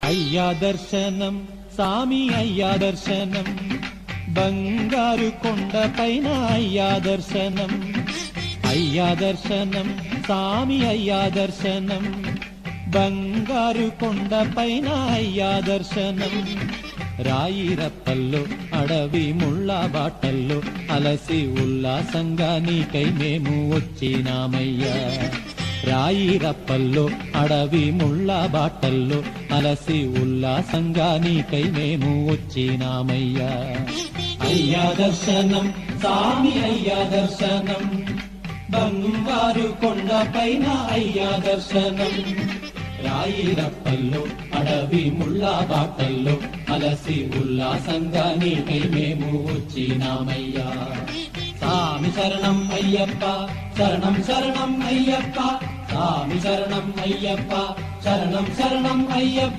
అయ్యా దర్శనం సామి అయ్యా దర్శనం బంగారు కొండ పైన అయ్యా దర్శనం అయ్యా దర్శనం సామి అయ్యా దర్శనం బంగారు కొండ పైన అయ్యా దర్శనం రాయిరప్పల్లో అడవి ముళ్ళ బాటల్లో అలసి ఉల్లాసంగా నీకై మేము వచ్చినామయ్యా రాయిరప్పల్లో అడవి ముళ్ళ బాటల్లో అలసి ఉల్లాసంగా నీకై మేము వచ్చినామయ్యా అయ్యా దర్శనం సామి అయ్యా దర్శనం బంగారు కొండ పైన అయ్యా దర్శనం రాయిరప్పల్లో అడవి ముళ్ళ బాటల్లో అలసి ఉల్లాసంగా నీకై మేము వచ్చినామయ్యా సామి శరణం అయ్యప్ప శరణం శరణం అయ్యప్ప సామి శరణం అయ్యప్ప శరణం శరణం అయ్యప్ప